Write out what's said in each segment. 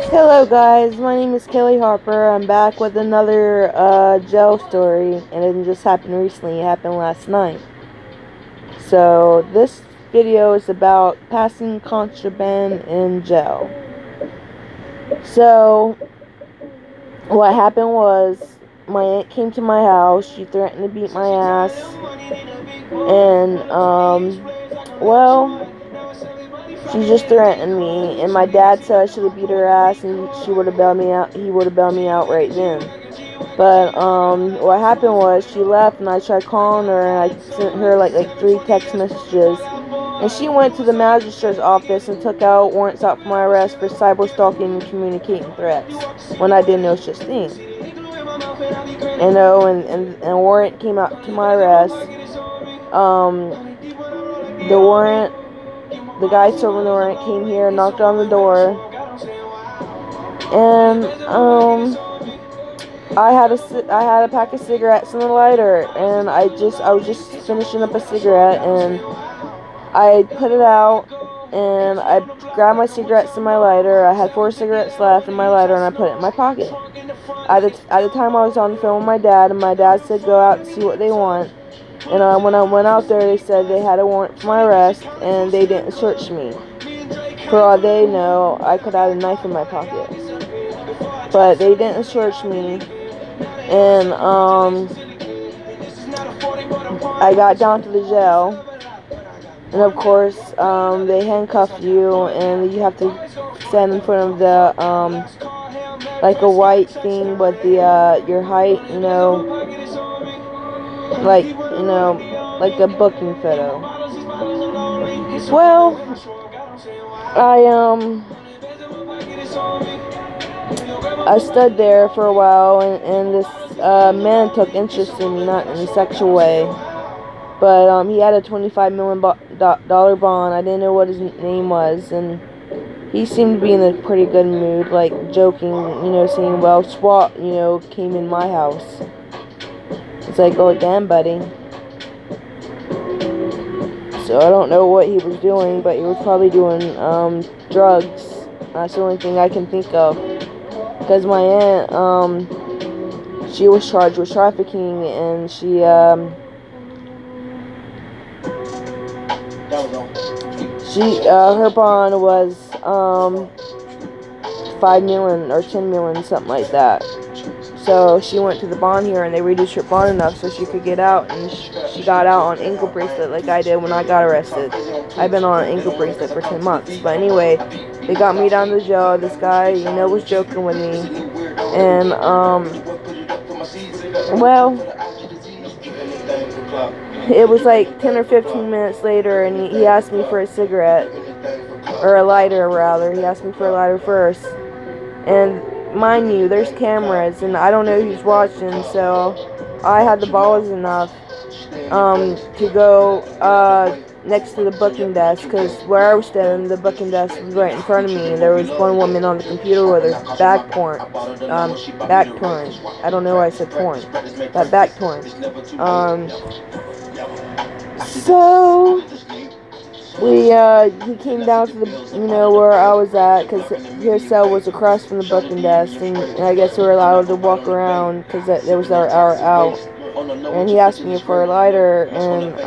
Hello guys, my name is Kelly Harper. I'm back with another jail story, and it just happened recently. It happened last night. So this video is about passing contraband in jail. So what happened was my aunt came to my house. She threatened to beat my ass, and well, she just threatened me, and my dad said I should have beat her ass, and she would have bailed me out. He would have bailed me out right then. But what happened was she left, and I tried calling her, and I sent her like 3 text messages, and she went to the magistrate's office and took out warrants out for my arrest for cyber stalking and communicating threats when I did no such thing. And a warrant came out to my arrest. The warrant. The guy serving the warrant came here, knocked on the door, and I had a pack of cigarettes and a lighter, and I was just finishing up a cigarette, and I put it out, and I grabbed my cigarettes and my lighter. I had 4 cigarettes left and my lighter, and I put it in my pocket. At the time, I was on the phone with my dad, and my dad said go out and see what they want. And when I went out there, they said they had a warrant for my arrest, and they didn't search me. For all they know, I could have a knife in my pocket. But they didn't search me, and I got down to the jail, and of course, they handcuff you, and you have to stand in front of the like a white thing with the your height, like a booking photo. Well, I stood there for a while, and this man took interest in me, not in a sexual way, but he had a $25 million bond. I didn't know what his name was, and he seemed to be in a pretty good mood, like joking, saying, well, SWAT, came in my house. It's like, oh, damn, buddy. So I don't know what he was doing, but he was probably doing drugs. That's the only thing I can think of. Because my aunt, she was charged with trafficking, and her bond was $5 million or $10 million, something like that. So she went to the bond hearing, and they reduced her bond enough so she could get out, and she got out on ankle bracelet like I did when I got arrested. I've been on an ankle bracelet for 10 months. But anyway, they got me down to the jail. This guy, was joking with me, and well, it was like 10 or 15 minutes later, and he asked me for a cigarette, or a lighter rather. He asked me for a lighter first, and mind you, there's cameras, and I don't know who's watching, so I had the balls enough to go next to the booking desk, because where I was standing, the booking desk was right in front of me, and there was one woman on the computer with her back torn. I don't know why I said porn. That back torn. So he came down to the, where I was at, because his cell was across from the booking desk, and I guess we were allowed to walk around, because that was our hour out, and he asked me for a lighter, and,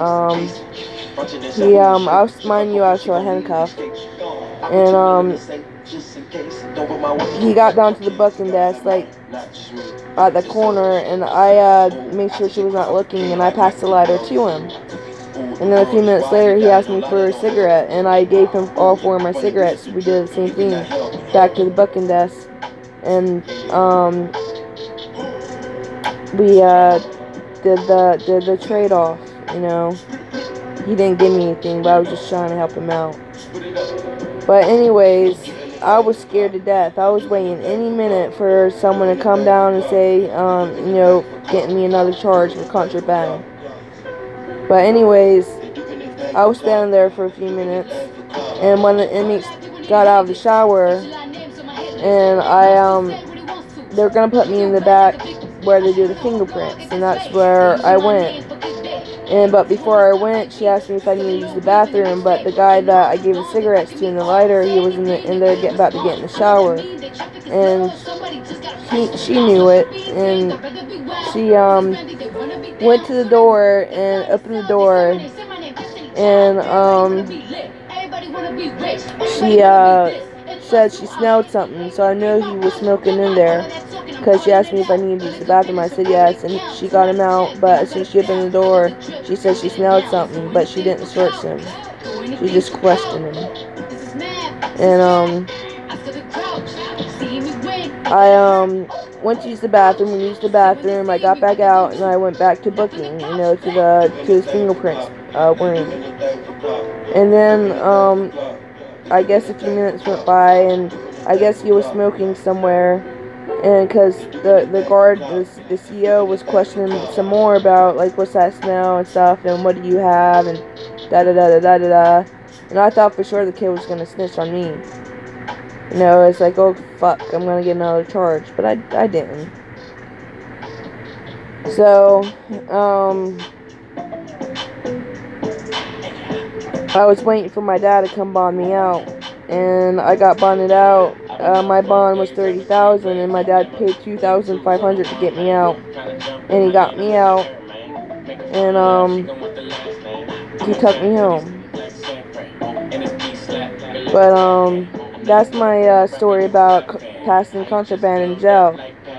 I was, mind you, I was still handcuffed, and, he got down to the booking desk, like, at the corner, and I, made sure she was not looking, and I passed the lighter to him. And then a few minutes later, he asked me for a cigarette, and I gave him all 4 of my cigarettes. We did the same thing, back to the booking desk, and we did the trade-off. He didn't give me anything, but I was just trying to help him out. But anyways, I was scared to death. I was waiting any minute for someone to come down and say, getting me another charge for contraband. But anyways, I was standing there for a few minutes, and when the inmates got out of the shower, and they were gonna put me in the back where they do the fingerprints, and that's where I went. But before I went, she asked me if I needed to use the bathroom. But the guy that I gave the cigarettes to in the lighter, he was in there about to get in the shower, and she knew it, and she went to the door and opened the door, and she said she smelled something, so I know he was smoking in there, because she asked me if I needed to use the bathroom. I said yes, and she got him out, but as soon as she opened the door, she said she smelled something, but she didn't search him. She just questioned him. And I went to use the bathroom and used the bathroom. I got back out and I went back to booking, to his fingerprints room. And then I guess a few minutes went by, and I guess he was smoking somewhere, and because the guard, the CEO, was questioning some more about, like, what's that smell and stuff, and what do you have, and da da da da da da da. And I thought for sure the kid was gonna snitch on me. It's like, oh fuck, I'm gonna get another charge, but I didn't. So I was waiting for my dad to come bond me out, and I got bonded out. My bond was $30,000, and my dad paid $2,500 to get me out, and he got me out, and he took me home. But that's my story about passing contraband in jail.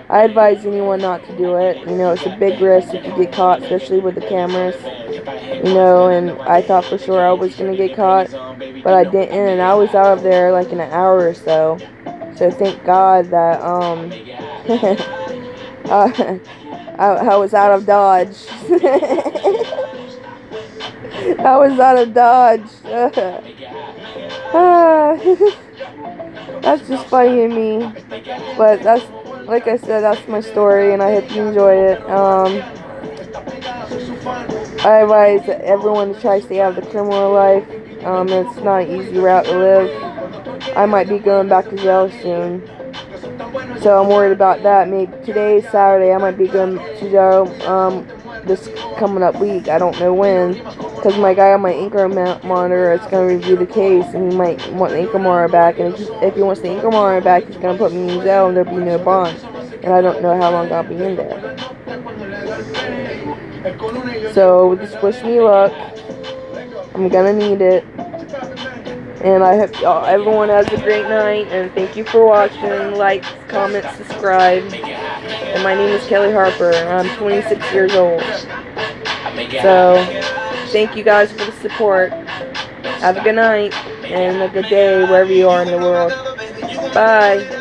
I advise anyone not to do it. It's a big risk if you get caught, especially with the cameras. And I thought for sure I was going to get caught, but I didn't, and I was out of there like in an hour or so. So thank God that I was out of Dodge. I was out of Dodge. That's just funny to me. But that's, like I said, that's my story, and I hope you enjoy it. I advise everyone to try to stay out of the criminal life. It's not an easy route to live. I might be going back to jail soon, so I'm worried about that. Maybe today is Saturday. I might be going to jail this coming up week. I don't know when, because my guy on my anchor monitor is going to review the case, and he might want the anchor monitor back. And if he wants the anchor monitor back, he's going to put me in jail, and there'll be no bond. And I don't know how long I'll be in there. So just wish me luck. I'm gonna need it. And I hope everyone has a great night. And thank you for watching. Like, comment, subscribe. And my name is Kelly Harper. I'm 26 years old. So thank you guys for the support. Have a good night and a good day wherever you are in the world. Bye.